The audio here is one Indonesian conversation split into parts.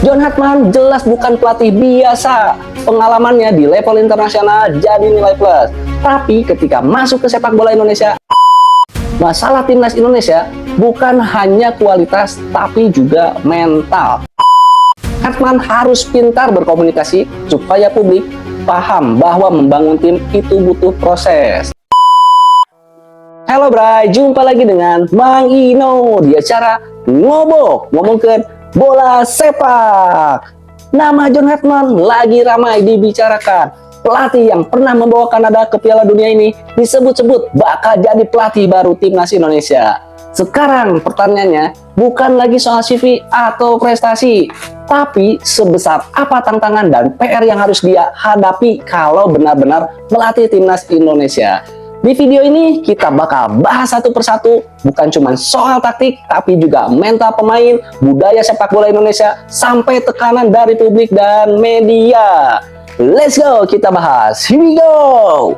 John Hartman jelas bukan pelatih biasa. Pengalamannya di level internasional jadi nilai plus. Tapi ketika masuk ke sepak bola Indonesia, masalah timnas Indonesia bukan hanya kualitas tapi juga mental. Hartman harus pintar berkomunikasi supaya publik paham bahwa membangun tim itu butuh proses. Halo Bray, jumpa lagi dengan Mang Ino di acara ngomongin bola sepak. Nama John Hartman lagi ramai dibicarakan. Pelatih yang pernah membawa Kanada ke Piala Dunia ini disebut-sebut bakal jadi pelatih baru timnas Indonesia. Sekarang pertanyaannya bukan lagi soal CV atau prestasi, tapi sebesar apa tantangan dan PR yang harus dia hadapi kalau benar-benar melatih timnas Indonesia. Di video ini kita bakal bahas satu persatu, bukan cuma soal taktik, tapi juga mental pemain, budaya sepak bola Indonesia, sampai tekanan dari publik dan media. Let's go, kita bahas. Here we go.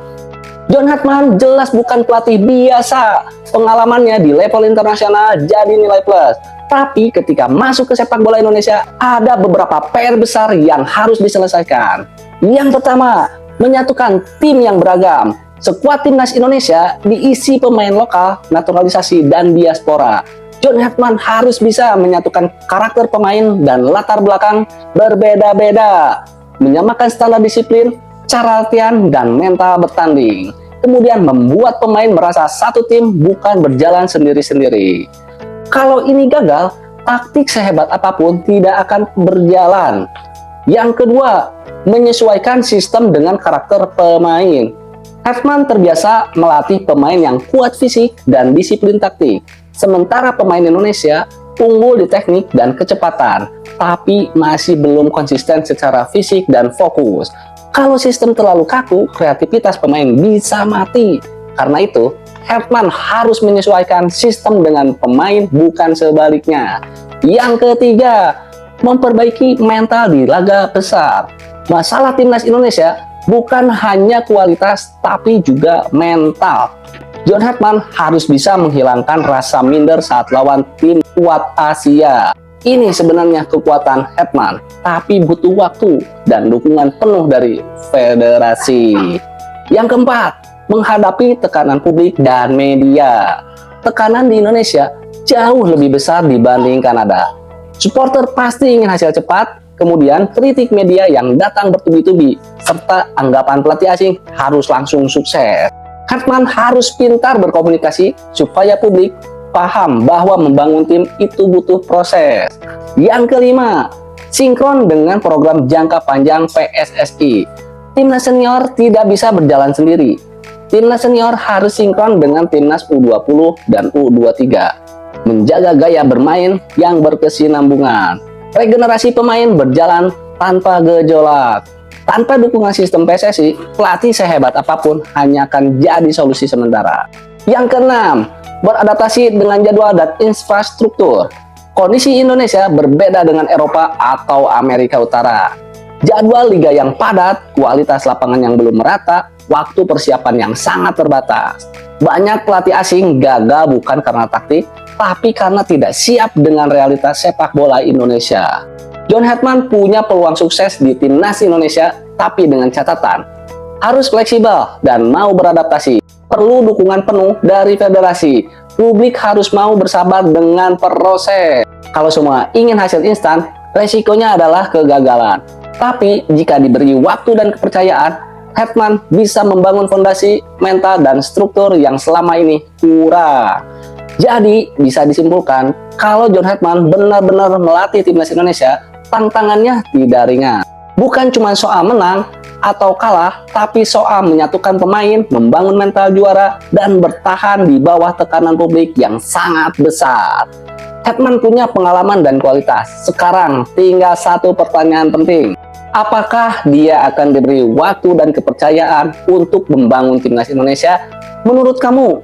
John Hartman jelas bukan pelatih biasa. Pengalamannya di level internasional jadi nilai plus. Tapi ketika masuk ke sepak bola Indonesia, ada beberapa PR besar yang harus diselesaikan. Yang pertama, menyatukan tim yang beragam. Skuad timnas Indonesia diisi pemain lokal, naturalisasi, dan diaspora. John Hartman harus bisa menyatukan karakter pemain dan latar belakang berbeda-beda, menyamakan standar disiplin, cara latihan, dan mental bertanding. Kemudian membuat pemain merasa satu tim, bukan berjalan sendiri-sendiri. Kalau ini gagal, taktik sehebat apapun tidak akan berjalan. Yang kedua, menyesuaikan sistem dengan karakter pemain. Hartman terbiasa melatih pemain yang kuat fisik dan disiplin taktik. Sementara pemain Indonesia unggul di teknik dan kecepatan, tapi masih belum konsisten secara fisik dan fokus. Kalau sistem terlalu kaku, kreativitas pemain bisa mati. Karena itu, Hartman harus menyesuaikan sistem dengan pemain, bukan sebaliknya. Yang ketiga, memperbaiki mental di laga besar. Masalah timnas Indonesia bukan hanya kualitas, tapi juga mental. John Hartman harus bisa menghilangkan rasa minder saat lawan tim kuat Asia. Ini sebenarnya kekuatan Hartman, tapi butuh waktu dan dukungan penuh dari federasi. Yang keempat, menghadapi tekanan publik dan media. Tekanan di Indonesia jauh lebih besar dibanding Kanada. Supporter pasti ingin hasil cepat, kemudian kritik media yang datang bertubi-tubi, serta anggapan pelatih asing harus langsung sukses. Hartman harus pintar berkomunikasi supaya publik paham bahwa membangun tim itu butuh proses. Yang kelima, sinkron dengan program jangka panjang PSSI. Timnas senior tidak bisa berjalan sendiri. Timnas senior harus sinkron dengan timnas U20 dan U23. Menjaga gaya bermain yang berkesinambungan. Regenerasi pemain berjalan tanpa gejolak. Tanpa dukungan sistem PSSI, pelatih sehebat apapun hanya akan jadi solusi sementara. Yang keenam, beradaptasi dengan jadwal dan infrastruktur. Kondisi Indonesia berbeda dengan Eropa atau Amerika Utara. Jadwal liga yang padat, kualitas lapangan yang belum merata, waktu persiapan yang sangat terbatas. Banyak pelatih asing gagal bukan karena taktik, tapi karena tidak siap dengan realitas sepak bola Indonesia. John Hartman punya peluang sukses di timnas Indonesia, tapi dengan catatan harus fleksibel dan mau beradaptasi. Perlu dukungan penuh dari federasi. Publik harus mau bersabar dengan proses. Kalau semua ingin hasil instan, resikonya adalah kegagalan. Tapi jika diberi waktu dan kepercayaan, Hartman bisa membangun fondasi mental dan struktur yang selama ini kurang. Jadi, bisa disimpulkan, kalau John Hartman benar-benar melatih timnas Indonesia, tantangannya tidak ringan. Bukan cuma soal menang atau kalah, tapi soal menyatukan pemain, membangun mental juara, dan bertahan di bawah tekanan publik yang sangat besar. Hartman punya pengalaman dan kualitas. Sekarang, tinggal satu pertanyaan penting. Apakah dia akan diberi waktu dan kepercayaan untuk membangun timnas Indonesia? Menurut kamu,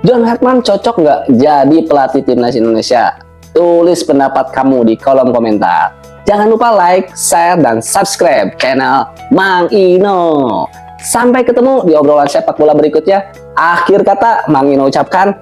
John Hartman cocok nggak jadi pelatih timnas Indonesia? Tulis pendapat kamu di kolom komentar. Jangan lupa like, share, dan subscribe channel Mang Ino. Sampai ketemu di obrolan sepak bola berikutnya. Akhir kata, Mang Ino ucapkan